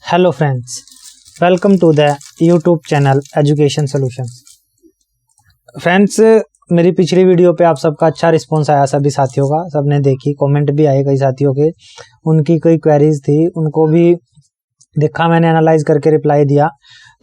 Hello friends, welcome to the YouTube channel education solutions. Friends, मेरी पिछली video पे आप सबका अच्छा रिस्पांस आया, सभी साथियों का, सबने देखी, कमेंट भी आए कई साथियों के, उनकी कई क्वेरीज थी, उनको भी देखा, मैंने एनालाइज करके रिप्लाई दिया।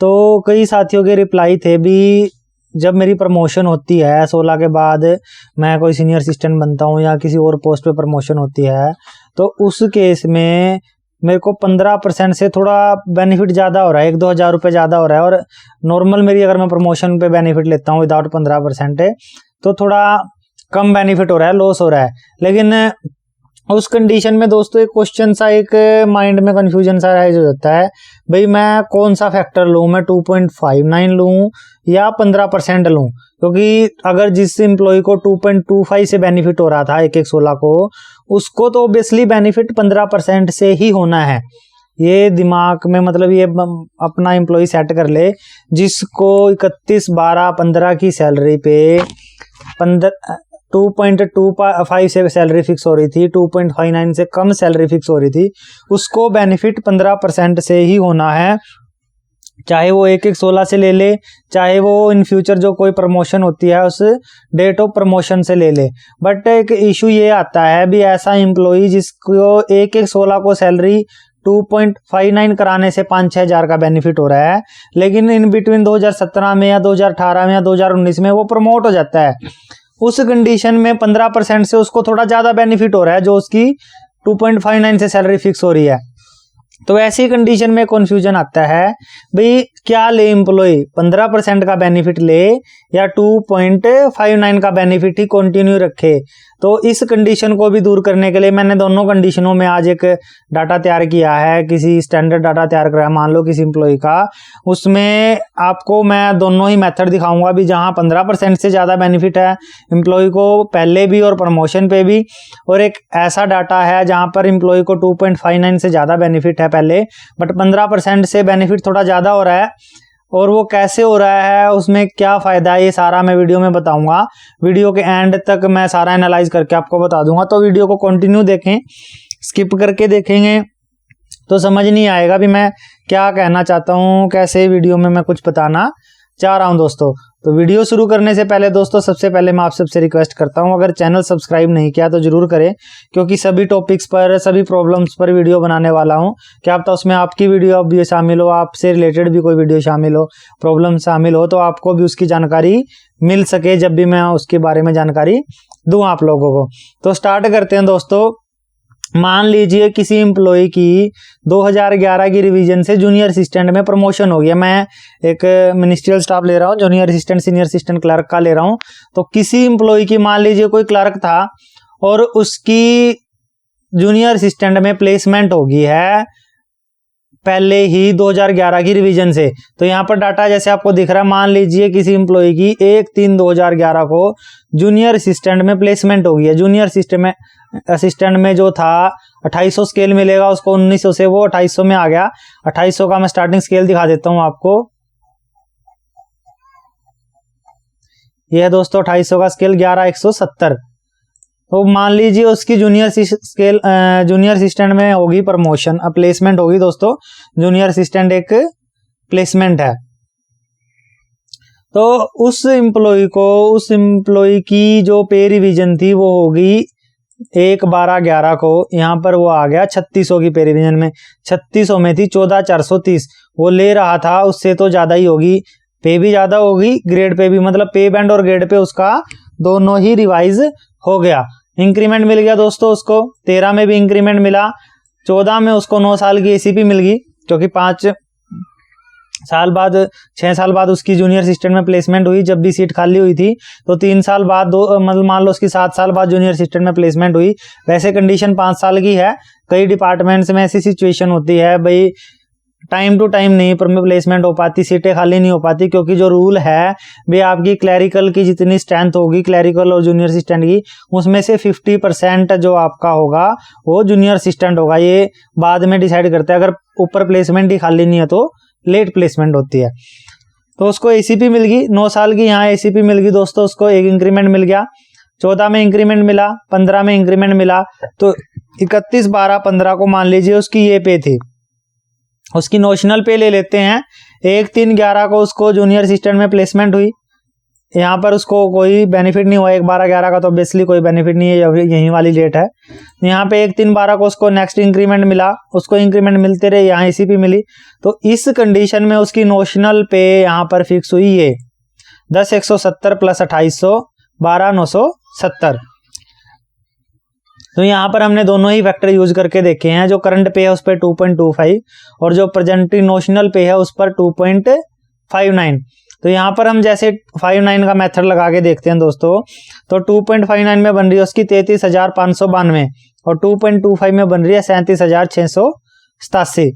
तो कई साथियों के रिप्लाई थे भी, जब मेरी प्रमोशन होती है 16 के बाद, मैं कोई सीनियर असिस्टेंट बनता हूँ या किसी और पोस्ट पे प्रमोशन होती है, तो उस केस में मेरे को 15% से थोड़ा बेनिफिट ज़्यादा हो रहा है, 1-2 हज़ार रुपये ज़्यादा हो रहा है। और नॉर्मल मेरी अगर मैं प्रमोशन पे बेनिफिट लेता हूँ विदाउट 15% तो थोड़ा कम बेनिफिट हो रहा है, लॉस हो रहा है। लेकिन उस कंडीशन में दोस्तों एक क्वेश्चन सा, एक माइंड में कंफ्यूजन सा राइज हो जाता है, भाई मैं कौन सा फैक्टर लूँ, मैं 2.59 लूँ या 15% लूँ? क्योंकि अगर जिस एम्प्लॉय को 2.25 से बेनिफिट हो रहा था 1/16 को, उसको तो ऑब्वियसली बेनिफिट 15% से ही होना है। ये दिमाग में मतलब ये अपना एम्प्लॉय सेट कर ले, जिसको 31/12/15 की सैलरी पे 2.25 से सैलरी फिक्स हो रही थी, 2.59 से कम सैलरी फिक्स हो रही थी, उसको बेनिफिट 15% से ही होना है। चाहे वो 1/16 से ले ले, चाहे वो इन फ्यूचर जो कोई प्रमोशन होती है उस डेट ऑफ प्रमोशन से ले ले। बट एक इशू ये आता है भी, ऐसा एम्प्लॉय जिसको 1/16 को सैलरी 2.59 कराने से 5-6 हज़ार का बेनिफिट हो रहा है, लेकिन इन बिटवीन 2017 में या 2018 में या 2019 में वो प्रमोट हो जाता है। उस कंडीशन में 15% से उसको थोड़ा ज़्यादा बेनिफिट हो रहा है, जो उसकी 2.59 से सैलरी फिक्स हो रही है। तो ऐसी कंडीशन में कन्फ्यूजन आता है, भाई क्या ले एम्प्लॉय, 15% का बेनिफिट ले या 2.59 का बेनिफिट ही कंटिन्यू रखे? तो इस कंडीशन को भी दूर करने के लिए मैंने दोनों कंडीशनों में आज एक डाटा तैयार किया है, किसी स्टैंडर्ड डाटा तैयार करा, मान लो किसी एम्प्लॉय का, उसमें आपको मैं दोनों ही मेथड दिखाऊंगा भी, जहां 15% से ज़्यादा बेनिफिट है एम्प्लॉय को पहले भी और प्रमोशन पे भी, और एक ऐसा डाटा है जहां पर एम्प्लॉय को 2.59 से ज़्यादा बेनिफिट है पहले, बट 15% से बेनिफिट थोड़ा ज़्यादा हो रहा है। और वो कैसे हो रहा है, उसमें क्या फ़ायदा है, ये सारा मैं वीडियो में बताऊंगा। वीडियो के एंड तक मैं सारा एनालाइज करके आपको बता दूंगा, तो वीडियो को कंटिन्यू देखें, स्किप करके देखेंगे तो समझ नहीं आएगा भी मैं क्या कहना चाहता हूँ, कैसे वीडियो में मैं कुछ बताना चाह रहा हूँ दोस्तों। तो वीडियो शुरू करने से पहले दोस्तों, सबसे पहले मैं आप सबसे रिक्वेस्ट करता हूँ, अगर चैनल सब्सक्राइब नहीं किया तो जरूर करें, क्योंकि सभी टॉपिक्स पर, सभी प्रॉब्लम्स पर वीडियो बनाने वाला हूँ। क्या पता उसमें आपकी वीडियो भी शामिल हो, आपसे रिलेटेड भी कोई वीडियो शामिल हो, प्रॉब्लम शामिल हो, तो आपको भी उसकी जानकारी मिल सके जब भी मैं उसके बारे में जानकारी दूँ आप लोगों को। तो स्टार्ट करते हैं दोस्तों। मान लीजिए किसी एम्प्लॉय की 2011 की रिवीजन से जूनियर असिस्टेंट में प्रमोशन हो गया। मैं एक मिनिस्ट्रियल स्टाफ ले रहा हूँ, junior assistant, senior assistant, clerk का ले रहा हूँ। तो किसी एम्प्लॉय की, मान लीजिए कोई क्लर्क था और उसकी जूनियर असिस्टेंट में प्लेसमेंट हो गई है पहले ही 2011 की रिवीजन से। तो यहाँ पर डाटा जैसे आपको दिख रहा है, मान लीजिए किसी एम्प्लॉय की 1/3/2011 को जूनियर असिस्टेंट में प्लेसमेंट हो गई है। जूनियर असिस्टेंट में जो था 2800 स्केल मिलेगा उसको, 1900 से वो 2800 में आ गया। 2800 का मैं स्टार्टिंग स्केल दिखा देता हूँ आपको। यह है दोस्तों 2800 का स्केल, 11,170। तो मान लीजिए उसकी जूनियर असिस्टेंट में होगी प्रमोशन, अब प्लेसमेंट होगी दोस्तों। जूनियर असिस्टेंट एक प्लेसमेंट है। तो उस एम्प्लॉय की जो पे रिवीजन थी वो होगी 1/12/11 को, यहाँ पर वो आ गया 3600 की पे रिवीजन में। 3600 में थी 14,430, वो ले रहा था, उससे तो ज़्यादा ही होगी, पे भी ज़्यादा होगी, ग्रेड पे भी, मतलब पे बैंड और ग्रेड पे उसका दोनों ही रिवाइज हो गया। इंक्रीमेंट मिल गया दोस्तों उसको, 13 में भी इंक्रीमेंट मिला, 14 में उसको 9 साल की एसीपी मिल गई, क्योंकि 6 साल बाद उसकी जूनियर असिस्टेंट में प्लेसमेंट हुई। जब भी सीट खाली हुई थी तो 3 साल बाद, मतलब मान लो उसकी 7 साल बाद जूनियर असिस्टेंट में प्लेसमेंट हुई। वैसे कंडीशन 5 साल की है, कई डिपार्टमेंट्स में ऐसी सिचुएशन होती है भाई, टाइम टू टाइम नहीं प्लेसमेंट हो पाती, सीटें खाली नहीं हो पाती, क्योंकि जो रूल है भी, आपकी क्लैरिकल की जितनी स्ट्रेंथ होगी, क्लैरिकल और जूनियर असिस्टेंट की, उसमें से 50% जो आपका होगा वो जूनियर असिस्टेंट होगा। ये बाद में डिसाइड करते हैं, अगर ऊपर प्लेसमेंट ही खाली नहीं है तो लेट प्लेसमेंट होती है। तो उसको एसीपी मिल गई 9 साल की, यहाँ एसीपी मिल गई दोस्तों, उसको एक इंक्रीमेंट मिल गया। 14 में इंक्रीमेंट मिला, 15 में इंक्रीमेंट मिला, तो 31/12/15 को मान लीजिए उसकी ये पे थी, उसकी नोशनल पे ले लेते हैं। 1/3/11 को उसको जूनियर असिस्टेंट में प्लेसमेंट हुई, यहाँ पर उसको कोई बेनिफिट नहीं हुआ। 1/12/11 का तो ऑब्वियसली कोई बेनिफिट नहीं है, यही वाली डेट है। यहाँ पे 1/3/12 को उसको नेक्स्ट इंक्रीमेंट मिला, उसको इंक्रीमेंट मिलते रहे, यहाँ एसीपी मिली। तो इस कंडीशन में उसकी नोशनल पे यहाँ पर फिक्स हुई ये 10,170 प्लस 2,800 12,970। तो यहाँ पर हमने दोनों ही फैक्टर यूज करके देखे हैं। जो करंट पे है उस पर 2.25 और जो प्रेजेंटली नोशनल पे है उस पर 2.59। तो यहाँ पर हम जैसे 59 का मेथड लगा के देखते हैं दोस्तों, तो 2.59 में बन रही है उसकी 33,592 और 2.25 में बन रही है 37,687।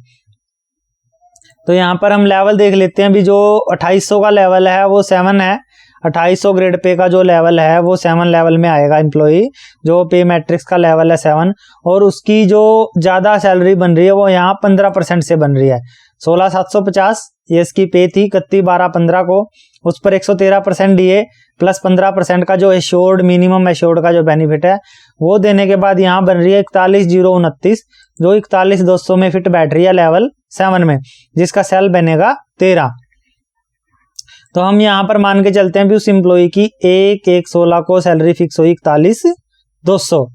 तो यहाँ पर हम लेवल देख लेते हैं। भी जो 2,800 का लेवल है वो 7 है। 2,800 ग्रेड पे का जो लेवल है वो 7 लेवल में आएगा एम्प्लॉई, जो पे मैट्रिक्स का लेवल है 7। और उसकी जो ज्यादा सैलरी बन रही है वो यहाँ 15% से बन रही है। 16,750 ये इसकी पे थी 31/12/15 को, उस पर 113% दिए प्लस 15% का जो एश्योर्ड मिनिमम एश्योर्ड का जो बेनिफिट है वो देने के बाद यहाँ बन रही है 41,029, जो 41,200 में फिट बैठ रही है लेवल 7 में, जिसका सेल बनेगा 13। तो हम यहाँ पर मान के चलते हैं भी उस एम्प्लॉय की 1/1/16 को सैलरी फिक्स हुई 41,200।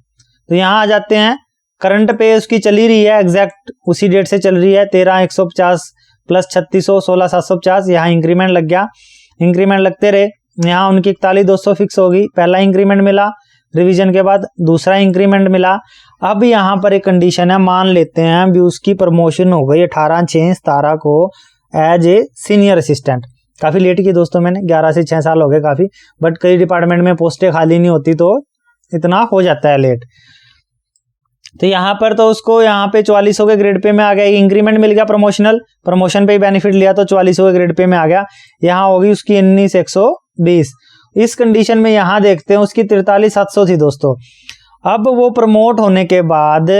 तो यहाँ आ जाते हैं। करंट पे उसकी चली रही है एग्जैक्ट उसी डेट से चल रही है 13,150 प्लस 3,600 16,750। यहाँ इंक्रीमेंट लग गया, इंक्रीमेंट लगते रहे। यहाँ उनकी 41,200 फिक्स होगी, पहला इंक्रीमेंट मिला, रिवीजन के बाद दूसरा इंक्रीमेंट मिला। अब यहाँ पर एक कंडीशन है, मान लेते हैं भी उसकी प्रमोशन हो गई 18/6/17 को एज ए सीनियर असिस्टेंट। काफी लेट की दोस्तों, मैंने 11 से 6 साल हो गए काफी, बट कई डिपार्टमेंट में पोस्टें खाली नहीं होती तो इतना हो जाता है लेट। तो यहाँ पर तो उसको यहाँ पे 4400 के ग्रेड पे में आ गया, इंक्रीमेंट मिल गया प्रमोशनल, प्रमोशन पे ही बेनिफिट लिया तो 4400 के ग्रेड पे में आ गया। यहाँ होगी उसकी 19,120। इस कंडीशन में यहाँ देखते हैं उसकी 43,700 थी दोस्तों। अब वो प्रमोट होने के बाद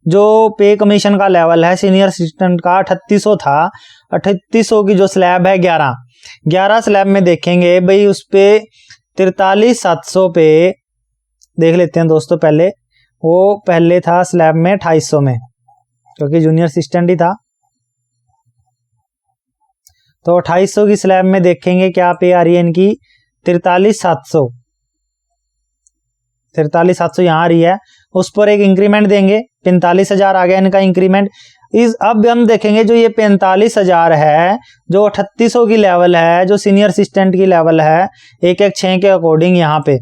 जो पे कमीशन का लेवल है सीनियर असिस्टेंट का 3800 था। 3800 की जो स्लैब है 11 स्लैब में देखेंगे भाई उस पे 43,700 पे देख लेते हैं दोस्तों। पहले वो पहले था स्लैब में 2,800 में, क्योंकि जूनियर असिस्टेंट ही था। तो 2,800 की स्लैब में देखेंगे क्या पे आ रही है इनकी 43,700। 43,700 यहाँ आ रही है, उस पर एक इंक्रीमेंट देंगे 45,000 आ गया इनका इंक्रीमेंट। अब हम देखेंगे जो ये 45,000 है, जो 3800 की लेवल है, जो सीनियर असिस्टेंट की लेवल है 1/6 के अकॉर्डिंग यहाँ पे,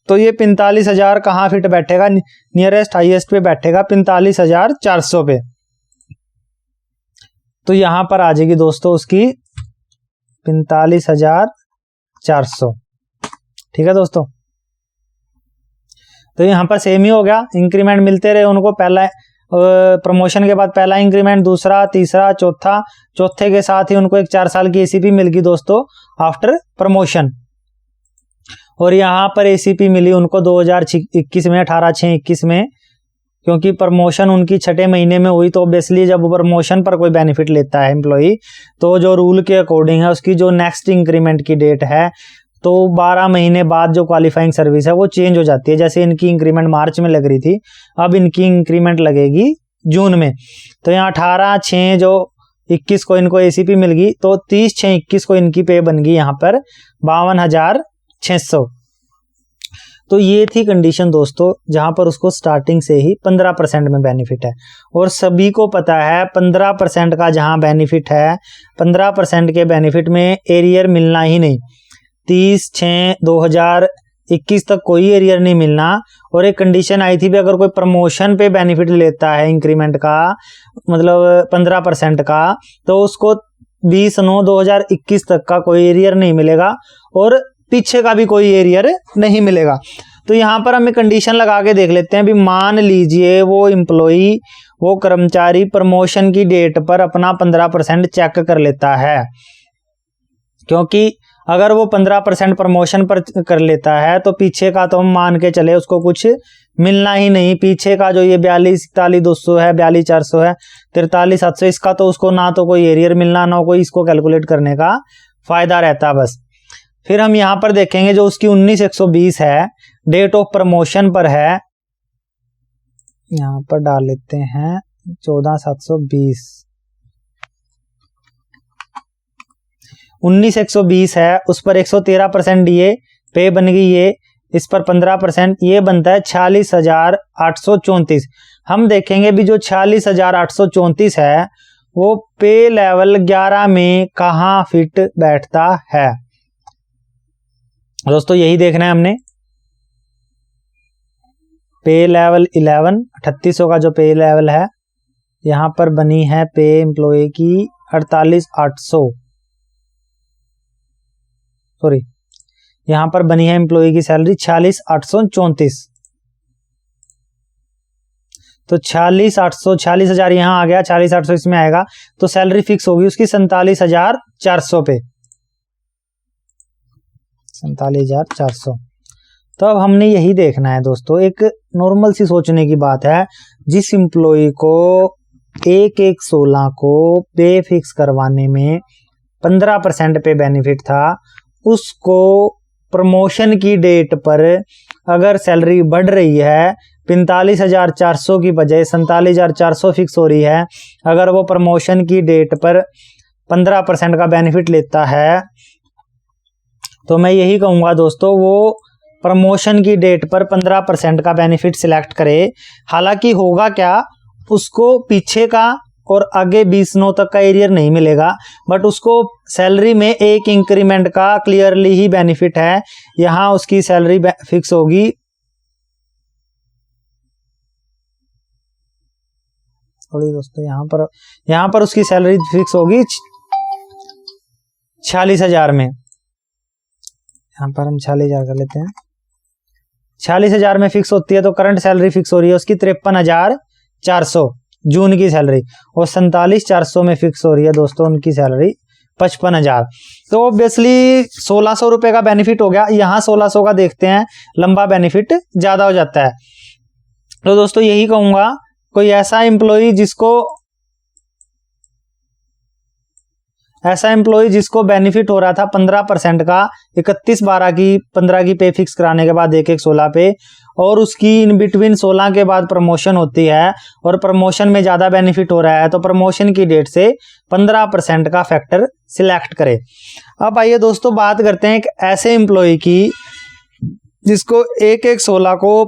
तो ये 45,000 कहाँ फिट बैठेगा, नियरेस्ट हाईएस्ट पे बैठेगा 45,400 पे। तो यहां पर आ जाएगी दोस्तों उसकी 45,400। ठीक है दोस्तों, तो यहां पर सेम ही हो गया, इंक्रीमेंट मिलते रहे उनको। पहला प्रमोशन के बाद पहला इंक्रीमेंट, दूसरा, तीसरा, चौथे के साथ ही उनको एक 4 साल की एसीपी मिल गई दोस्तों आफ्टर प्रमोशन। और यहाँ पर एसीपी मिली उनको 2021 में 18/6/21 में, क्योंकि प्रमोशन उनकी 6ठे महीने में हुई। तो ऑब्वियसली जब प्रमोशन पर कोई बेनिफिट लेता है एम्प्लॉई, तो जो रूल के अकॉर्डिंग है उसकी जो नेक्स्ट इंक्रीमेंट की डेट है तो 12 महीने बाद जो क्वालिफाइंग सर्विस है वो चेंज हो जाती है। जैसे इनकी इंक्रीमेंट मार्च में लग रही थी, अब इनकी इंक्रीमेंट लगेगी जून में। तो यहाँ 18/6/21 को इनको एसीपी मिल गई, तो 30/6/21 को इनकी पे बन गई यहाँ पर 52,600। तो ये थी कंडीशन दोस्तों, जहां पर उसको स्टार्टिंग से ही 15% में बेनिफिट है। और सभी को पता है 15% का जहां बेनिफिट है, 15% के बेनिफिट में एरियर मिलना ही नहीं। 30/6/2021 तक कोई एरियर नहीं मिलना। और एक कंडीशन आई थी भी अगर कोई प्रमोशन पे बेनिफिट लेता है इंक्रीमेंट का, मतलब 15% का, तो उसको 20/9/2021 तक का कोई एरियर नहीं मिलेगा और पीछे का भी कोई एरियर नहीं मिलेगा। तो यहाँ पर हम एक कंडीशन लगा के देख लेते हैं भी मान लीजिए वो एम्प्लॉई, वो कर्मचारी प्रमोशन की डेट पर अपना 15% चेक कर लेता है, क्योंकि अगर वो 15% प्रमोशन पर कर लेता है तो पीछे का तो हम मान के चले उसको कुछ मिलना ही नहीं। पीछे का जो ये 42,41,200 है, 42,400 है, 43,700, इसका तो उसको ना तो कोई एरियर मिलना, ना कोई इसको कैलकुलेट करने का फायदा रहता बस। फिर हम यहाँ पर देखेंगे जो उसकी 19,120 है, डेट ऑफ प्रमोशन पर है, यहाँ पर डाल लेते हैं 14,720। 19,120 है, उस पर 113% डीए पे बन गई ये, इस पर 15%, ये बनता है 46,834। हम देखेंगे भी जो 46,834 है वो पे लेवल 11 में कहाँ फिट बैठता है दोस्तों, यही देखना है हमने। पे लेवल 11 3800 का जो पे लेवल है, यहां पर बनी है पे एम्प्लॉय की 48,800, सॉरी यहां पर बनी है एम्प्लॉय की सैलरी 46,834। तो 46,000 यहां आ गया, 46,800 इसमें आएगा, तो सैलरी फिक्स होगी उसकी 47,400 पे, 47,400। तो अब हमने यही देखना है दोस्तों, एक नॉर्मल सी सोचने की बात है, जिस एम्प्लॉय को 1/1/16 को पे फिक्स करवाने में 15% पे बेनिफिट था, उसको प्रमोशन की डेट पर अगर सैलरी बढ़ रही है 45,400 की बजाय 47,400 फिक्स हो रही है, अगर वो प्रमोशन की डेट पर 15% का बेनिफिट लेता है, तो मैं यही कहूंगा दोस्तों वो प्रमोशन की डेट पर 15% का बेनिफिट सिलेक्ट करे। हालांकि होगा क्या, उसको पीछे का और आगे 20/9 तक का एरियर नहीं मिलेगा, बट उसको सैलरी में एक इंक्रीमेंट का क्लियरली ही बेनिफिट है। यहां उसकी सैलरी फिक्स होगी, थोड़ी दोस्तों यहां पर उसकी सैलरी फिक्स होगी 46,000 में। यहां पर हम 46,000 कर लेते हैं, 46,000 में फिक्स होती है, तो करंट सैलरी फिक्स हो रही है उसकी 53,400 जून की सैलरी, और 47,400 में फिक्स हो रही है दोस्तों उनकी सैलरी 55,000। तो ऑब्वियसली 1,600 रुपए का बेनिफिट हो गया, यहां 1,600 का देखते हैं, लंबा बेनिफिट ज्यादा हो जाता है। तो दोस्तों यही कहूंगा, कोई ऐसा एम्प्लॉय जिसको बेनिफिट हो रहा था 15% का 31/12 की 15 की पे फिक्स कराने के बाद 1/1/16 पे, और उसकी इन बिटवीन 16 के बाद प्रमोशन होती है और प्रमोशन में ज्यादा बेनिफिट हो रहा है, तो प्रमोशन की डेट से 15% का फैक्टर सिलेक्ट करें। अब आइए दोस्तों बात करते हैं एक ऐसे एम्प्लॉय की जिसको 1/1/16 को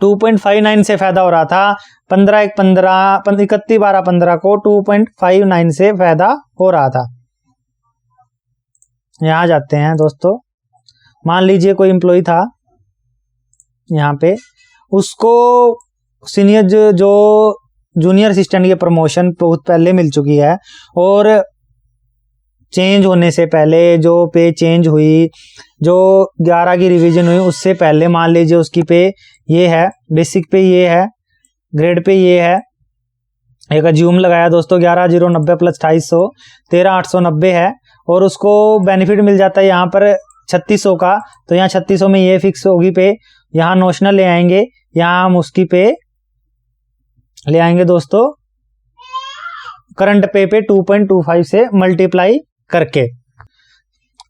2.59 से फायदा हो रहा था, 31/12/15 को 2.59 से फायदा हो रहा था। यहां जाते हैं दोस्तों, मान लीजिए कोई एम्प्लॉय था, यहां पे उसको सीनियर जो जूनियर असिस्टेंट की प्रमोशन बहुत पहले मिल चुकी है, और चेंज होने से पहले जो पे चेंज हुई, जो 11 की रिवीजन हुई, उससे पहले मान लीजिए उसकी पे ये है, बेसिक पे ये है, ग्रेड पे ये है, एक अज्यूम लगाया दोस्तों 11,090 प्लस 2,800 13,890 है, और उसको बेनिफिट मिल जाता है यहाँ पर 3,600 का। तो यहाँ 3,600 में ये फिक्स होगी पे, यहाँ नोशनल ले आएंगे, यहाँ हम उसकी पे ले आएंगे दोस्तों करंट पे 2.25 से मल्टीप्लाई करके।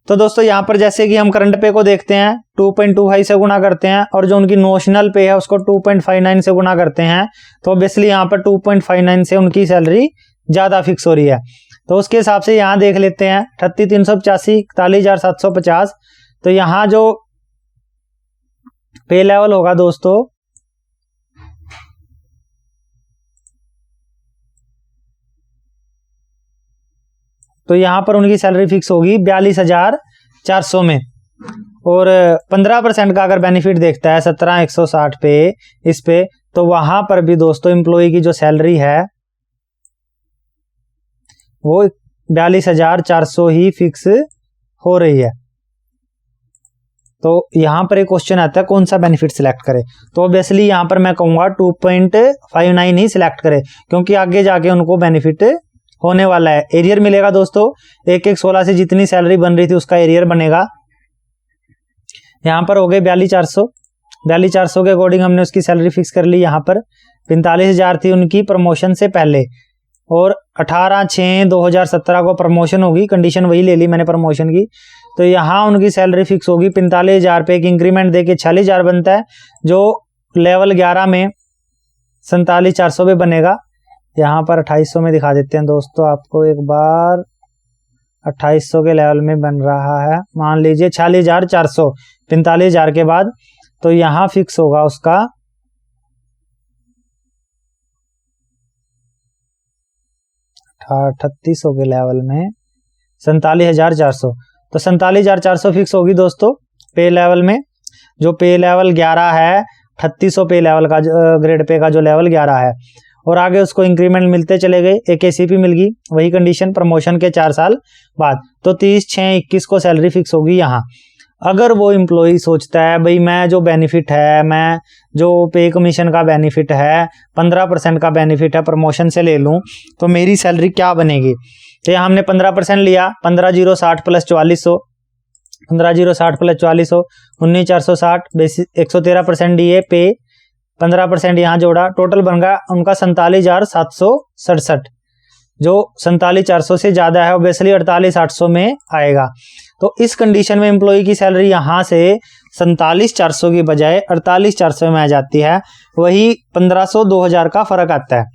तो दोस्तों यहां पर जैसे कि हम करंट पे को देखते हैं 2.25 से गुना करते हैं, और जो उनकी नोशनल पे है उसको 2.59 से गुना करते हैं, तो ऑब्वियसली यहां पर 2.59 से उनकी सैलरी ज्यादा फिक्स हो रही है। तो उसके हिसाब से यहां देख लेते हैं 38,385 41,750। तो यहां जो पे लेवल होगा दोस्तों तो यहां पर उनकी सैलरी फिक्स होगी 42,400 में, और 15% का अगर बेनिफिट देखता है 17,160 पे इस पे, तो वहां पर भी दोस्तों एम्प्लॉय की जो सैलरी है वो 42,400 ही फिक्स हो रही है। तो यहां पर एक क्वेश्चन आता है कौन सा बेनिफिट सिलेक्ट करें, तो ऑब्वियसली यहां पर मैं कहूंगा 2.59 ही सिलेक्ट करें, क्योंकि आगे जाके उनको बेनिफिट होने वाला है। एरियर मिलेगा दोस्तों 1/1/16 से जितनी सैलरी बन रही थी उसका एरियर बनेगा। यहां पर हो गए 42,400 के अकॉर्डिंग हमने उसकी सैलरी फिक्स कर ली। यहां पर 45,000 थी उनकी प्रमोशन से पहले, और 18/6/2017 को प्रमोशन होगी, कंडीशन वही ले ली मैंने प्रमोशन की। तो यहां उनकी सैलरी फिक्स होगी 45,000 पे, एक इंक्रीमेंट देके 46,000 बनता है, जो लेवल 11 में 47,400 पे बनेगा। यहाँ पर 2,800 में दिखा देते हैं दोस्तों आपको एक बार, 2800 के लेवल में बन रहा है, मान लीजिए 46,400, 45,000 के बाद, तो यहाँ फिक्स होगा उसका 3800 के लेवल में 47,400, तो 47,400 फिक्स होगी दोस्तों पे लेवल में। जो पे लेवल 11 है, 3800 पे लेवल का ग्रेड पे का जो लेवल 11 है, और आगे उसको इंक्रीमेंट मिलते चले गए, एक ACP मिल गई, वही कंडीशन प्रमोशन के 4 साल बाद, तो 30/6/21 को सैलरी फिक्स होगी यहाँ। अगर वो एम्प्लॉई सोचता है भाई मैं जो बेनिफिट है, मैं जो पे कमीशन का बेनिफिट है, 15% का बेनिफिट है प्रमोशन से ले लूँ, तो मेरी सैलरी क्या बनेगी। तो यहाँ हमने 15% लिया, 15,060 प्लस 4400, 15,060 प्लस 4400, 19,460 बेसिस 113% दिए पे, 15% यहाँ जोड़ा, टोटल बन गया उनका 47,767, जो 47,400 से ज़्यादा है, ऑब्वियसली 48,800 में आएगा। तो इस कंडीशन में एम्प्लॉय की सैलरी यहाँ से 47,400 की बजाय 48,400 में आ जाती है, वही 1500-2000 का फर्क आता है।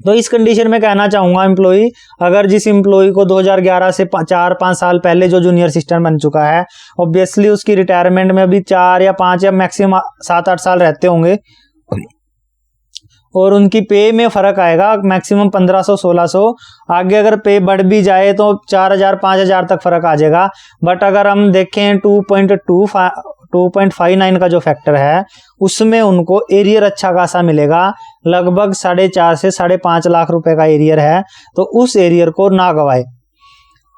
तो इस कंडीशन में कहना चाहूँगा एम्प्लॉय, अगर जिस एम्प्लॉय को 2011 से 4-5 साल पहले जो जूनियर सिस्टम बन चुका है, ऑब्वियसली उसकी रिटायरमेंट में अभी 4 या 5 या मैक्सिमम 7-8 साल रहते होंगे, और उनकी पे में फ़र्क आएगा मैक्सिमम 1500-1600, आगे अगर पे बढ़ भी जाए तो 4,000-5,000 तक फ़र्क आ जाएगा। बट अगर हम देखें 2.59 का जो फैक्टर है, उसमें उनको एरियर अच्छा खासा मिलेगा, लगभग 4.5 से 5.5 लाख रुपए का एरियर है, तो उस एरियर को ना गवाए।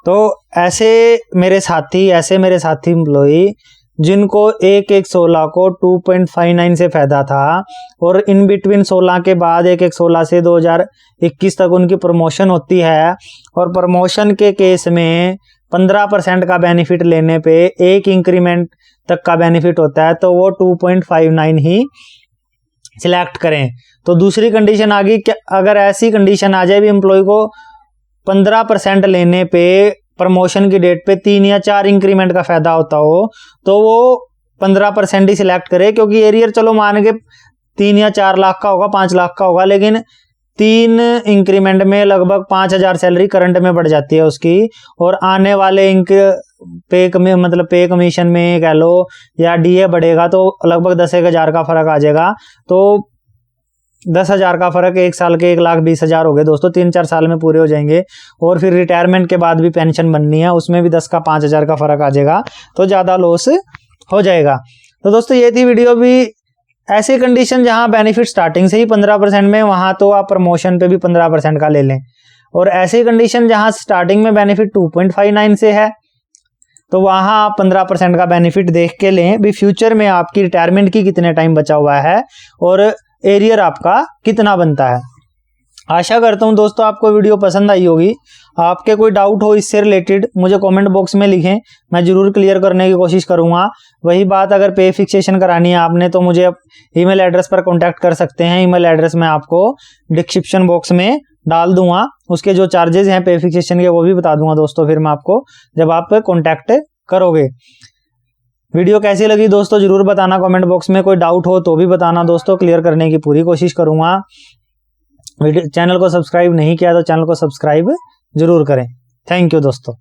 तो ऐसे मेरे साथी एम्प्लॉई जिनको 1/1/16 को 2.59 से फ़ायदा था, और इन बिटवीन 16 के बाद 1/1/16 से 2021 तक उनकी प्रमोशन होती है, और प्रमोशन के केस में 15% का बेनिफिट लेने पे एक इंक्रीमेंट तक का बेनिफिट होता है, तो वो 2.59 ही सिलेक्ट करें। तो दूसरी कंडीशन आ गई कि अगर ऐसी कंडीशन आ जाए भी एम्प्लॉय को 15% लेने पे प्रमोशन की डेट पे 3 या 4 इंक्रीमेंट का फायदा होता हो, तो वो 15% ही सिलेक्ट करे, क्योंकि एरियर चलो मान के 3 या 4 लाख का होगा, 5 लाख का होगा, लेकिन 3 इंक्रीमेंट में लगभग 5,000 सैलरी करंट में बढ़ जाती है उसकी, और आने वाले पे कमीशन में कह लो या DA बढ़ेगा तो लगभग 10,000 का फर्क आ जाएगा। तो 10,000 का फर्क 1 साल के 1,20,000 हो गए दोस्तों, 3-4 साल में पूरे हो जाएंगे, और फिर रिटायरमेंट के बाद भी पेंशन बननी है, उसमें भी 10 का 5,000 का फर्क आ जाएगा, तो ज़्यादा लॉस हो जाएगा। तो दोस्तों ये थी वीडियो भी, ऐसी कंडीशन जहां बेनिफिट स्टार्टिंग से ही 15% में, वहां तो आप प्रमोशन पे भी 15% का ले लें, और ऐसी कंडीशन जहां स्टार्टिंग में बेनिफिट 2.59 से है, तो वहां आप 15% का बेनिफिट देख के लें भी फ्यूचर में आपकी रिटायरमेंट की कितने टाइम बचा हुआ है, और एरियर आपका कितना बनता है। आशा करता हूं दोस्तों आपको वीडियो पसंद आई होगी। आपके कोई डाउट हो इससे रिलेटेड मुझे कमेंट बॉक्स में लिखें, मैं ज़रूर क्लियर करने की कोशिश करूंगा। वही बात, अगर पे फिक्सेशन करानी है आपने तो मुझे ईमेल एड्रेस पर कांटेक्ट कर सकते हैं। ईमेल एड्रेस मैं आपको डिस्क्रिप्शन बॉक्स में डाल दूंगा, उसके जो चार्जेस हैं पे फिक्सेशन के वो भी बता दूंगा दोस्तों फिर मैं आपको, जब आप कॉन्टैक्ट करोगे। वीडियो कैसी लगी दोस्तों जरूर बताना कमेंट बॉक्स में, कोई डाउट हो तो भी बताना दोस्तों, क्लियर करने की पूरी कोशिश करूंगा। चैनल को सब्सक्राइब नहीं किया तो चैनल को सब्सक्राइब जरूर करें। थैंक यू दोस्तों।